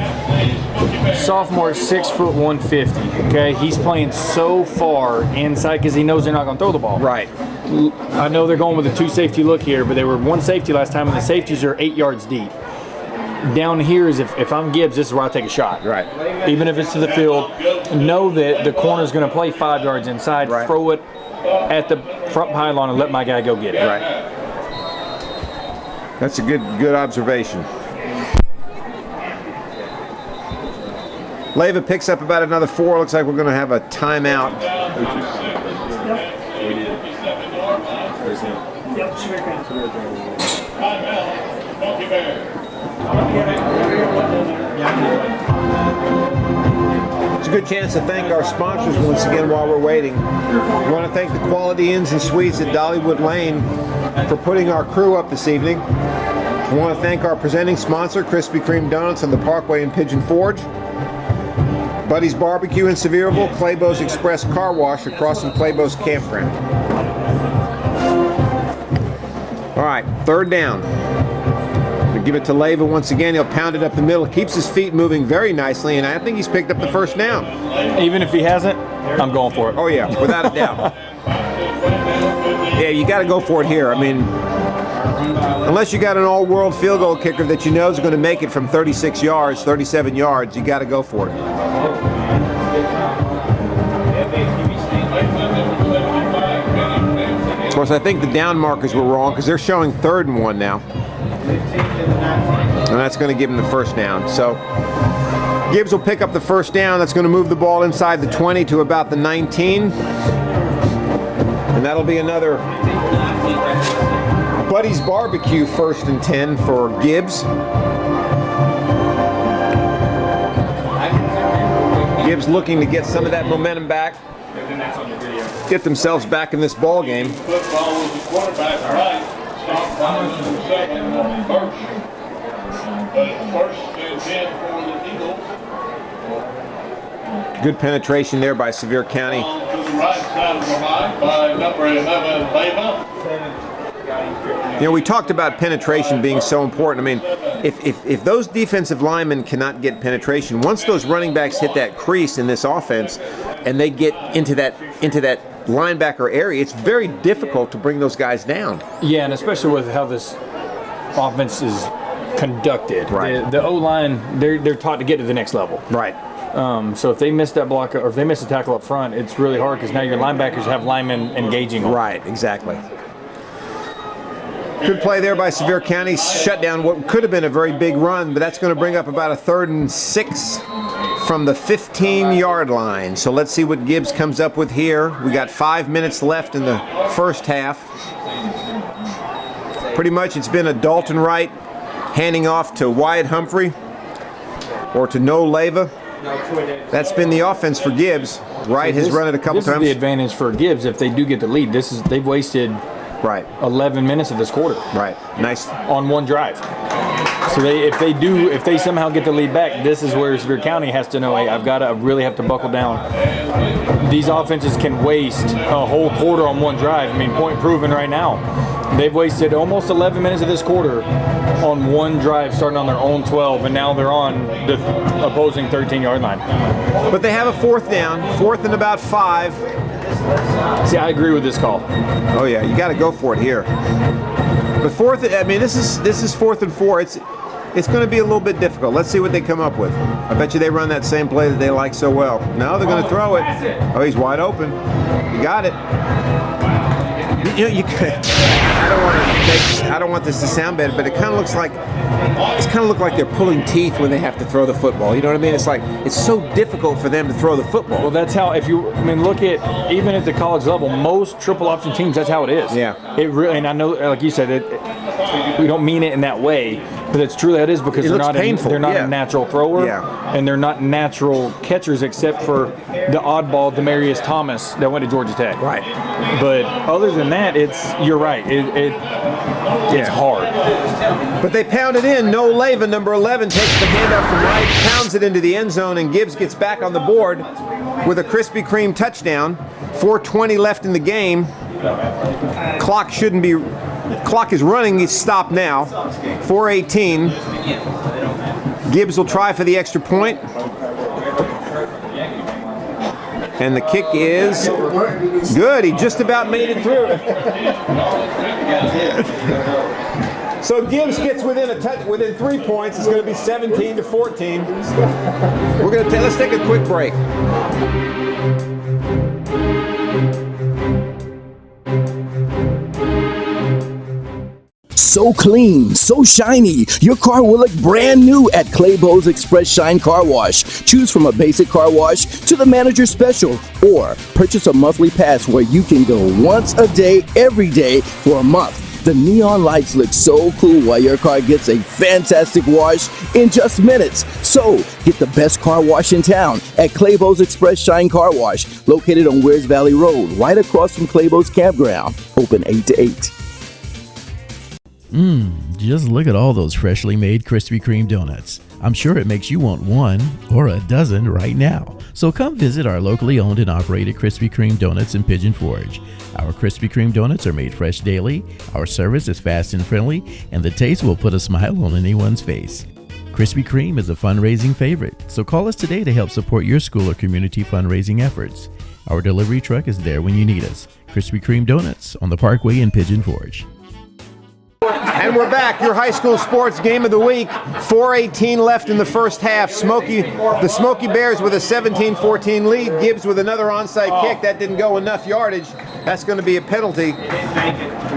sophomore, 6 foot 150. Okay, he's playing so far inside because he knows they're not going to throw the ball. Right. I know they're going with a 2 safety look here, but they were 1 safety last time, and the safeties are 8 yards deep. Down here is if I'm Gibbs, this is where I take a shot. Right. Even if it's to the field, know that the corner's going to play 5 yards inside. Right. Throw it at the front pylon and let my guy go get it. Right. That's a good observation. Leva picks up about another 4. Looks like we're going to have a timeout. It's a good chance to thank our sponsors once again while we're waiting. We want to thank the Quality Inns and Suites at Dollywood Lane for putting our crew up this evening. We want to thank our presenting sponsor, Krispy Kreme Donuts on the Parkway in Pigeon Forge, Buddy's Barbecue in Sevierville, Claybo's Express Car Wash across from Claybo's Campground. All right, 3rd down. We give it to Leva once again. He'll pound it up the middle. Keeps his feet moving very nicely, and I think he's picked up the first down. Even if he hasn't, I'm going for it. Oh yeah, without a doubt. Yeah, you got to go for it here. I mean, unless you got an all-world field goal kicker that you know is going to make it from 36 yards, 37 yards, you got to go for it. Of course, I think the down markers were wrong because they're showing 3rd and 1 now. And that's going to give him the first down. So Gibbs will pick up the first down. That's going to move the ball inside the 20 to about the 19. And that'll be another Buddy's Barbecue 1st and 10 for Gibbs. Gibbs looking to get some of that momentum back, get themselves back in this ball game. Football with the quarterback right. Stop Thomas in second on first. But 1st and 10 for the Eagles. Good penetration there by Sevier County. On to the right side of the line by number 11, Leva. You know, we talked about penetration being so important. I mean, if those defensive linemen cannot get penetration, once those running backs hit that crease in this offense and they get into that linebacker area, it's very difficult to bring those guys down. Yeah, and especially with how this offense is conducted. Right. The O-line, they're taught to get to the next level. Right. So if they miss that block or if they miss a tackle up front, it's really hard because now your linebackers have linemen engaging them. Right, exactly. Good play there by Sevier County. Shut down what could have been a very big run, but that's going to bring up about a 3rd and 6 from the 15-yard line. So let's see what Gibbs comes up with here. We got 5 minutes left in the first half. Pretty much it's been a Dalton Wright handing off to Wyatt Humphrey or to Noah Leva. That's been the offense for Gibbs. Wright has run it a couple times. This is the advantage for Gibbs if they do get the lead. They've wasted 11 minutes of this quarter. Right. Nice. On one drive. So if they somehow get the lead back, this is where Sevier County has to know, hey, I really have to buckle down. These offenses can waste a whole quarter on one drive. I mean, point proven right now. They've wasted almost 11 minutes of this quarter on one drive, starting on their own 12, and now they're on the opposing 13-yard line. But they have a 4th down, 4th and about 5. See, I agree with this call. Oh yeah, you got to go for it here. But 4th, I mean, this is 4th and 4. It's going to be a little bit difficult. Let's see what they come up with. I bet you they run that same play that they like so well. No, they're going to throw it. Oh, he's wide open. You got it. You could. I don't want this to sound bad, but it kind of looks like they're pulling teeth when they have to throw the football. You know what I mean? It's like it's so difficult for them to throw the football. Well, that's how. Look at even at the college level, most triple option teams. That's how it is. Yeah. It really, and I know, like you said, we don't mean it in that way, but it's truly that is because they're not a natural thrower, and they're not natural catchers except for the oddball Demarius Thomas that went to Georgia Tech. Right. But other than that, you're right. It's hard. But they pound it in. Noah Leva, number 11, takes the handoff from Wright, pounds it into the end zone, and Gibbs gets back on the board with a Krispy Kreme touchdown. 4:20 left in the game. Clock is running. It's stopped now. 4:18. Gibbs will try for the extra point. And the kick is good. He just about made it through. So Gibbs gets within 3 points. It's going to be 17-14. Let's take a quick break. So clean, so shiny, your car will look brand new at Claybo's Express Shine Car Wash. Choose from a basic car wash to the manager special, or purchase a monthly pass where you can go once a day, every day for a month. The neon lights look so cool while your car gets a fantastic wash in just minutes. So, get the best car wash in town at Claybo's Express Shine Car Wash, located on Wears Valley Road, right across from Claybo's Campground. Open 8 to 8. Just look at all those freshly made Krispy Kreme donuts. I'm sure it makes you want one or a dozen right now. So come visit our locally owned and operated Krispy Kreme donuts in Pigeon Forge. Our Krispy Kreme donuts are made fresh daily, our service is fast and friendly, and the taste will put a smile on anyone's face. Krispy Kreme is a fundraising favorite, so call us today to help support your school or community fundraising efforts. Our delivery truck is there when you need us. Krispy Kreme Donuts on the Parkway in Pigeon Forge. And we're back. Your high school sports game of the week. 4:18 left in the first half. The Smoky Bears with a 17-14 lead. Gibbs with another onside kick. That didn't go enough yardage. That's going to be a penalty.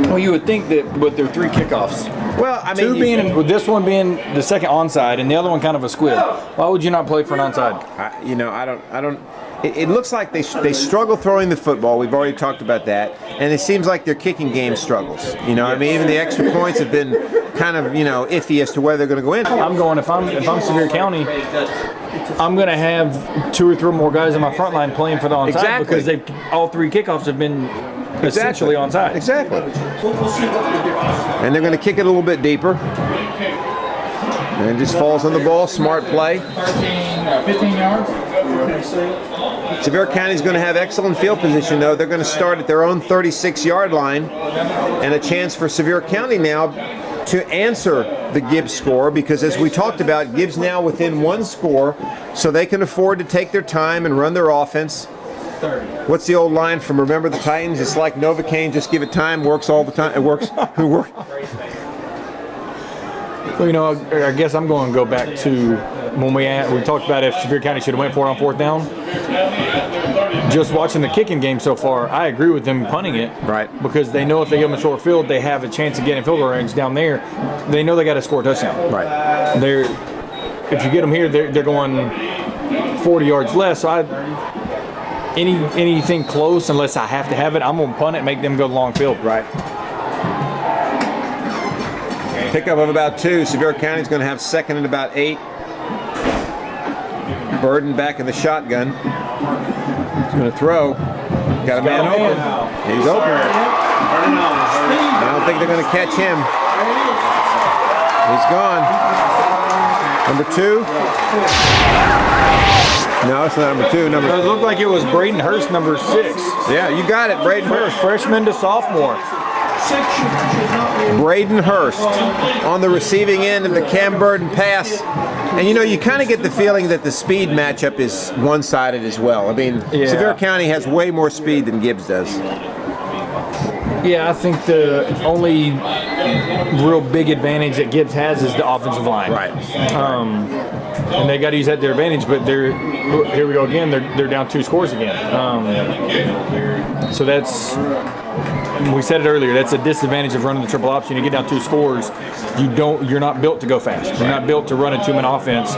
Well, you would think that with their 3 kickoffs, Well, I mean, Two being with this one being the second onside, and the other one kind of a squib. Why would you not play for an onside? I don't. It looks like they struggle throwing the football. We've already talked about that, and it seems like their kicking game struggles. I mean, even the extra points have been kind of iffy as to whether they're going to go in. I'm going if I'm Sevier County, I'm going to have 2 or 3 more guys in my front line playing for the onside because all 3 kickoffs have been essentially onside. Exactly. And they're going to kick it a little bit deeper. And just falls on the ball. Smart play. 15 yards. Sevier County's going to have excellent field position, though. They're going to start at their own 36-yard line, and a chance for Sevier County now to answer the Gibbs score, because as we talked about, Gibbs now within 1 score, so they can afford to take their time and run their offense. What's the old line from Remember the Titans? It's like Novocaine, just give it time, works all the time. It works. Well, I guess I'm going to go back to when we talked about if Sevier County should have went for it on 4th down. Just watching the kicking game so far, I agree with them punting it. Right. Because they know if they give them a short field, they have a chance of getting field goal range down there. They know they got to score a touchdown. Right. If you get them here, they're going 40 yards less. So anything close, unless I have to have it, I'm going to punt it and make them go long field. Right. Pickup of about 2. Sevier County's going to have 2nd and about 8. Burden back in the shotgun. He's going to throw. Got a man open. He's open. I don't think they're going to catch him. He's gone. Number 2. No, it's not number 2. It looked like it was Braden Hurst, number 6. Yeah, you got it, Braden Hurst. Freshman to sophomore. Braden Hurst on the receiving end of the Cam Burden pass. And you kind of get the feeling that the speed matchup is one-sided as well. I mean, Sevier County has way more speed than Gibbs does. Yeah, I think the only real big advantage that Gibbs has is the offensive line. Right. And they got to use that to their advantage, but here we go again. They're down 2 scores again. So that's, we said it earlier, that's a disadvantage of running the triple option. You get down 2 scores, you're not built to go fast. You're not built to run a 2-man offense.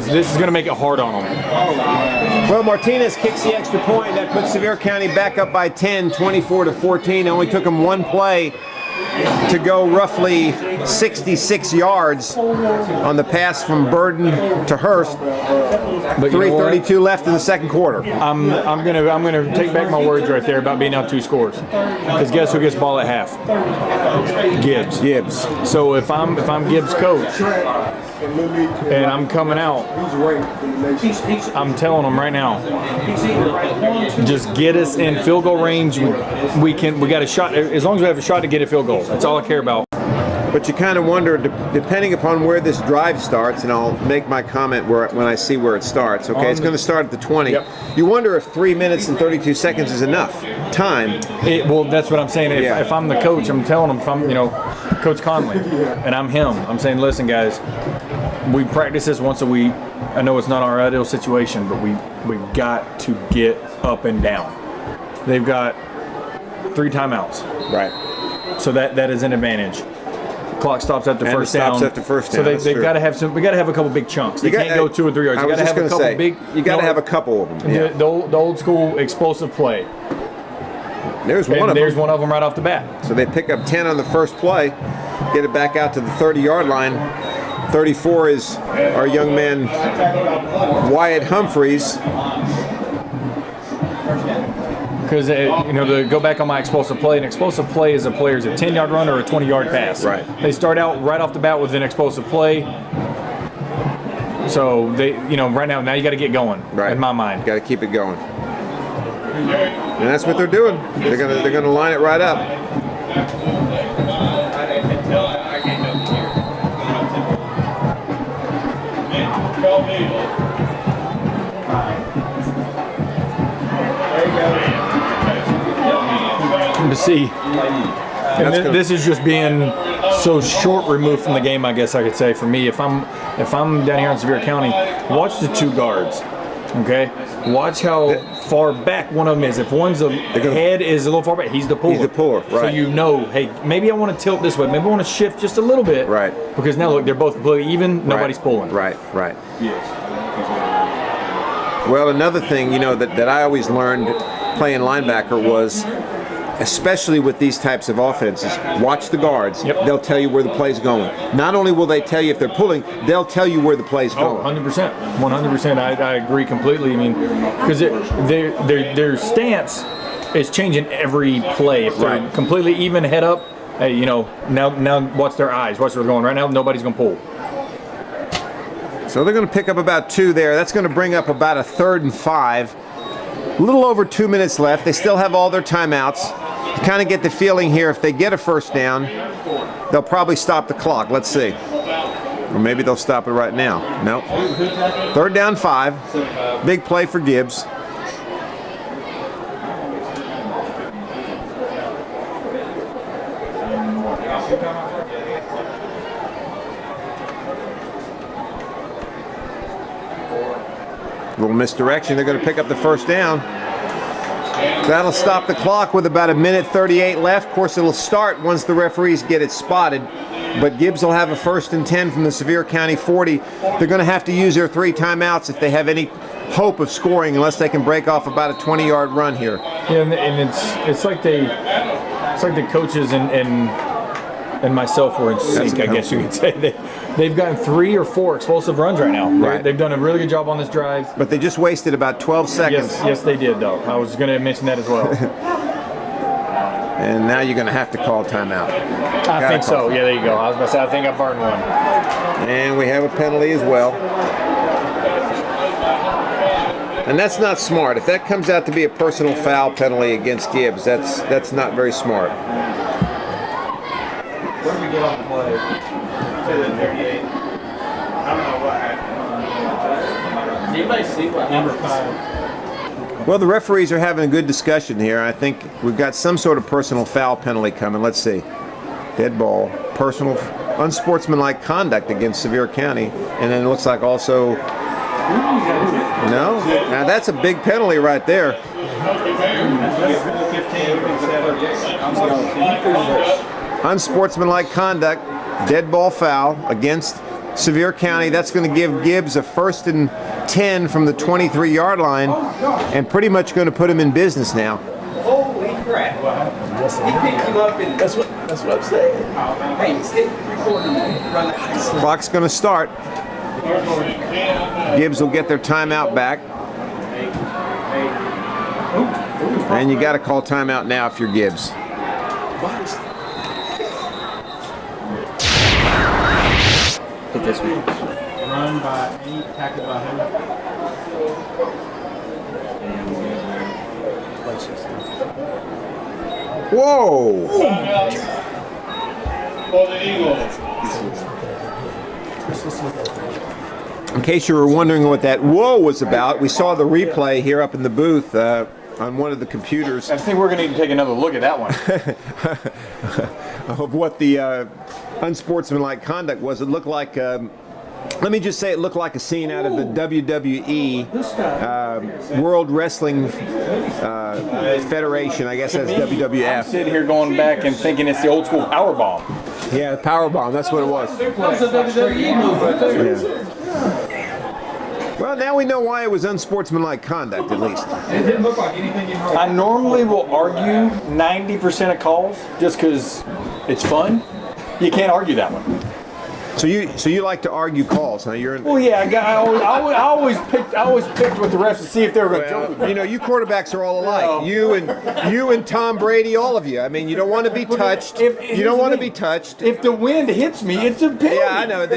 This is going to make it hard on them. Well, Martinez kicks the extra point. That puts Sevier County back up by 10, 24-14. It only took them 1 play to go roughly 66 yards on the pass from Burden to Hurst. But 3:32 left in the 2nd quarter. I'm gonna take back my words right there about being down 2 scores. Because guess who gets ball at half? Gibbs. So if I'm Gibbs' coach and I'm coming out, I'm telling them right now, just get us in field goal range. We got a shot. As long as we have a shot to get a field goal, that's all I care about. But you kind of wonder, depending upon where this drive starts, and I'll make my comment when I see where it starts. Okay, it's going to start at the 20. Yep. You wonder if 3 minutes and 32 seconds is enough time. Well, that's what I'm saying. If I'm the coach, I'm telling them, if I'm, Coach Conley, and I'm him, I'm saying, listen, guys, we practice this once a week. I know it's not our ideal situation, but we've got to get up and down. They've got 3 timeouts. Right. So that is an advantage. Clock stops at the first down. Stops at the first down. So they've got to have some. We got to have a couple big chunks. They can't go 2 or 3 yards. You got to have a couple big. You got to have a couple of them. Yeah. The old school explosive play. There's one of them right off the bat. So they pick up 10 on the first play, get it back out to the 30-yard line. 34 is our young man Wyatt Humphreys. Because to go back on my explosive play, an explosive play is a 10-yard run or a 20-yard pass. Right. They start out right off the bat with an explosive play. So right now you got to get going. Right. In my mind, got to keep it going. And that's what they're doing. They're gonna line it right up. To see. And this is just being so short removed from the game, I guess I could say, for me. If I'm down here in Sevier County, watch the 2 guards. Okay, watch how far back one of them is. If one's head is a little far back, he's the puller. He's the puller, right. So you know, hey, maybe I want to tilt this way. Maybe I want to shift just a little bit. Right. Because now look, they're both completely even. Nobody's pulling. Right, right. Yes. Well, another thing, that I always learned playing linebacker was, especially with these types of offenses, watch the guards. Yep. They'll tell you where the play's going. Not only will they tell you if they're pulling, they'll tell you where the play's going. 100%. 100%. I agree completely. I mean, because their stance is changing every play. If they're completely even head up, hey, now watch their eyes. Watch where they're going. Right now, nobody's going to pull. So they're going to pick up about 2 there. That's going to bring up about a 3rd and 5. A little over 2 minutes left. They still have all their timeouts. You kind of get the feeling here, if they get a first down, they'll probably stop the clock. Let's see. Or maybe they'll stop it right now. Nope. 3rd down 5. Big play for Gibbs. Little misdirection. They're going to pick up the first down. That'll stop the clock with about 1:38 left. Of course, it'll start once the referees get it spotted. But Gibbs will have a 1st and 10 from the Sevier County 40. They're going to have to use their 3 timeouts if they have any hope of scoring, unless they can break off about a 20-yard run here. Yeah, and it's like the coaches and myself were in sync, I guess you could say. They've gotten 3 or 4 explosive runs right now. Right. They've done a really good job on this drive. But they just wasted about 12 seconds. Yes, they did, though. I was going to mention that as well. And now you're going to have to call timeout. I think so. Yeah, there you go. I was about to say, I think I burned one. And we have a penalty as well. And that's not smart. If that comes out to be a personal foul penalty against Gibbs, that's not very smart. Where did we get on the play? Say 38. I don't know what happened. Does anybody see what number 5? Well, the referees are having a good discussion here. I think we've got some sort of personal foul penalty coming. Let's see. Dead ball, personal, unsportsmanlike conduct against Sevier County. And then it looks like also, no? Now that's a big penalty right there. Unsportsmanlike conduct, dead ball foul against Sevier County. That's going to give Gibbs a 1st and 10 from the 23-yard line, and pretty much going to put him in business now. Holy crap! He picked you up and that's what I'm saying. Hey, stick recording. Run that. Clock's going to start. Gibbs will get their timeout back. And you got to call timeout now if you're Gibbs. This one. Run by 8, tackled by him. Whoa! For the Eagles. In case you were wondering what that whoa was about, we saw the replay here up in the booth on one of the computers. I think we're going to need to take another look at that one. Of what the unsportsmanlike conduct was. It looked like, let me just say, it looked like a scene out of the WWE World Wrestling Federation, I guess that's WWF. I'm sitting here going back and thinking it's the old school power bomb. Yeah, power bomb, that's what it was. That's a WWE move right there. Yeah. Well, now we know why it was unsportsmanlike conduct, at least. It didn't look like anything you I normally will argue 90% of calls just because it's fun. You can't argue that one. So you like to argue calls, huh? Well, yeah, I always picked with the refs to see if they were going to joke with me. You know, you quarterbacks are all alike. You and Tom Brady, all of you. I mean, you don't want to be touched. You don't want to be touched. If the wind hits me, it's a penalty. Yeah, I know.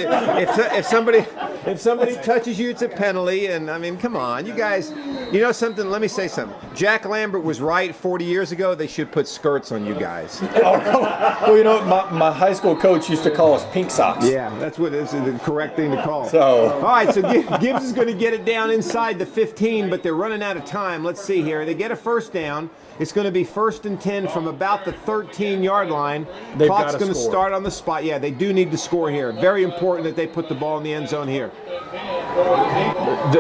If somebody touches you, it's a penalty. And I mean, come on, you guys. You know something? Let me say something. Jack Lambert was right 40 years ago. They should put skirts on you guys. Well, you know, my high school coach used to call us pink socks. Yeah, that's what is the correct thing to call. So, all right, so Gibbs is going to get it down inside the 15, but they're running out of time. Let's see here. They get a first down. It's going to be 1st and 10 from about the 13-yard line. Clock's going to start on the spot. Yeah, they do need to score here. Very important that they put the ball in the end zone here.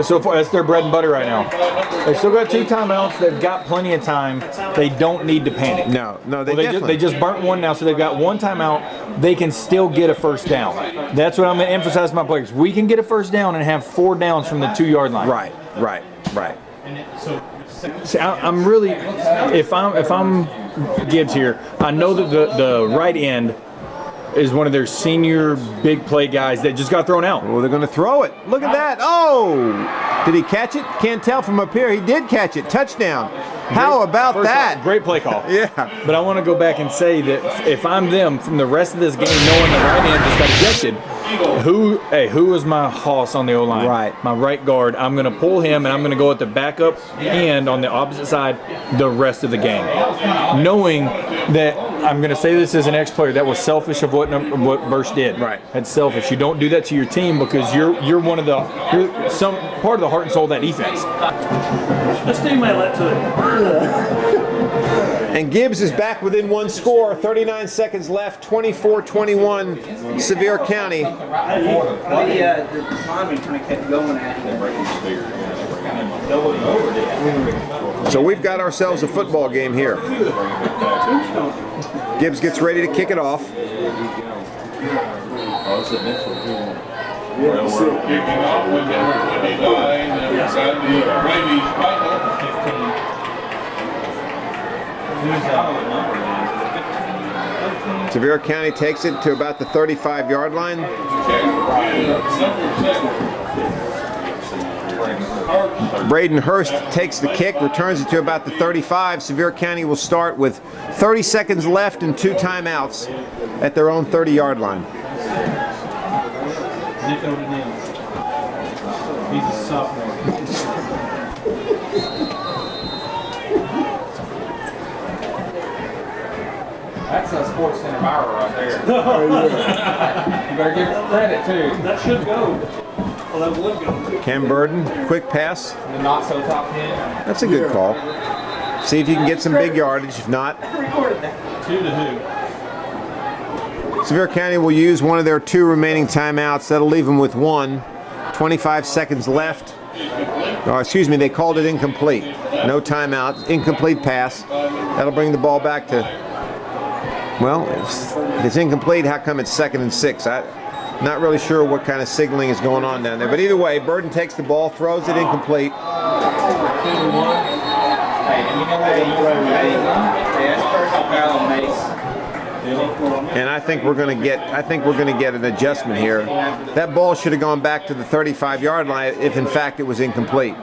So far, that's their bread and butter right now. They've still got 2 timeouts. They've got plenty of time. They don't need to panic. No, They just burnt one now, so they've got 1 timeout. They can still get a first down. That's what I'm going to emphasize to my players. We can get a first down and have 4 downs from the 2-yard line. Right. See, I'm really, if I'm Gibbs here, I know that the right end is one of their senior big play guys that just got thrown out. Well, they're going to throw it. Look at that. Oh! Did he catch it? Can't tell from up here. He did catch it. Touchdown. How about that? Great play call. Yeah. But I want to go back and say that if I'm them from the rest of this game, knowing the right end just got ejected, who is my hoss on the O-line? Right. My right guard. I'm going to pull him, and I'm going to go at the backup end on the opposite side the rest of the game. Knowing that I'm going to say this as an ex-player, that was selfish of what Bursch did. Right. That's selfish. You don't do that to your team because you're some part of the heart and soul of that defense. This team may let to it. And Gibbs is back within 1 score. 39 seconds left. 24-21. Sevier County. The lineman kind of kept going at him. So we've got ourselves a football game here. Gibbs gets ready to kick it off. Kicking off with number 29 inside the Rabies Michael. Sevier County takes it to about the 35-yard line. Braden Hurst takes the kick, returns it to about the 35. Sevier County will start with 30 seconds left and 2 timeouts at their own 30-yard line. He's a sophomore. That's a Sports Center Bauer right there. You better give it credit too. That should go. Well, that would go. Cam Burden, quick pass. The not so top 10. That's a good call. See if you can get some big yardage. If not, I recorded that. 2 to who? Sevier County will use one of their 2 remaining timeouts. That'll leave them with 1. 25 seconds left. Oh, excuse me, they called it incomplete. No timeout, incomplete pass. That'll bring the ball back to, well, if it's incomplete, how come it's 2nd and 6? I'm not really sure what kind of signaling is going on down there. But either way, Burden takes the ball, throws it incomplete. 2 to 1. Hey, and you know what you throw, that's personal foul on Mace. And I think we're going to get an adjustment here. That ball should have gone back to the 35-yard line if in fact it was incomplete.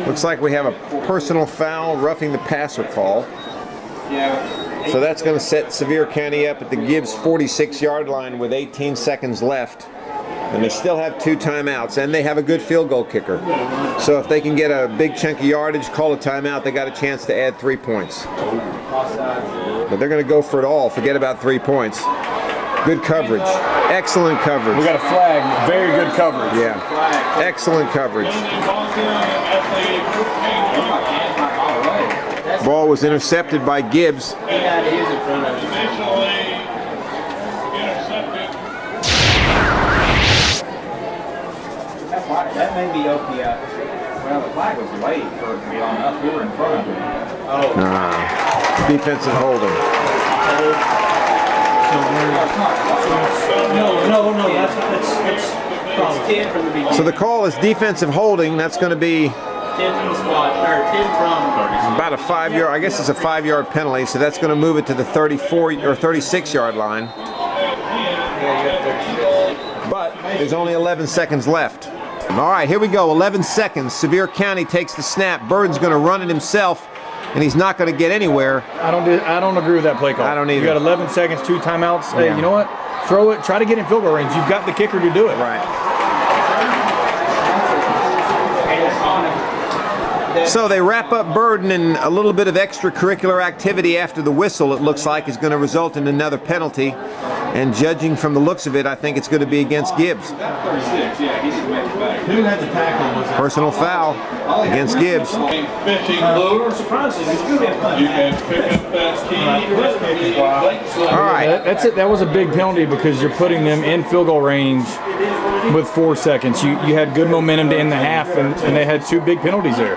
Looks like we have a personal foul, roughing the passer call. So that's going to set Sevier County up at the Gibbs 46-yard line with 18 seconds left. And they still have 2 timeouts, and they have a good field goal kicker. So if they can get a big chunk of yardage, call a timeout, they got a chance to add 3 points. But they're going to go for it all. Forget about 3 points. Good coverage. Excellent coverage. We got a flag. Very good coverage. Yeah. Excellent coverage. Ball was intercepted by Gibbs. That may be OPI. Well, the flag was late for it to be on us. We were in front of him. Oh. Defensive holding. No, that's 10 from the beginning. So the call is defensive holding. That's going to be 10 from the spot, or 10 from about a 5-yard. I guess it's a 5-yard penalty. So that's going to move it to the 34 or 36-yard line. But there's only 11 seconds left. All right, here we go. 11 seconds. Sevier County takes the snap. Burden's going to run it himself, and he's not going to get anywhere. I don't agree with that play call. I don't either. You got 11 seconds, 2 timeouts. Yeah. Hey, you know what? Throw it. Try to get in field goal range. You've got the kicker to do it. Right. So they wrap up Burden, and a little bit of extracurricular activity after the whistle, it looks like, is going to result in another penalty. And judging from the looks of it, I think it's going to be against Gibbs. 36, yeah, he didn't make it back. Who had the tackle? Personal foul against Gibbs. 15 Lure. Surprisingly, you can pick up that key. All right. That's it. That was a big penalty because you're putting them in field goal range with 4 seconds. You had good momentum to end the half, and they had 2 big penalties there.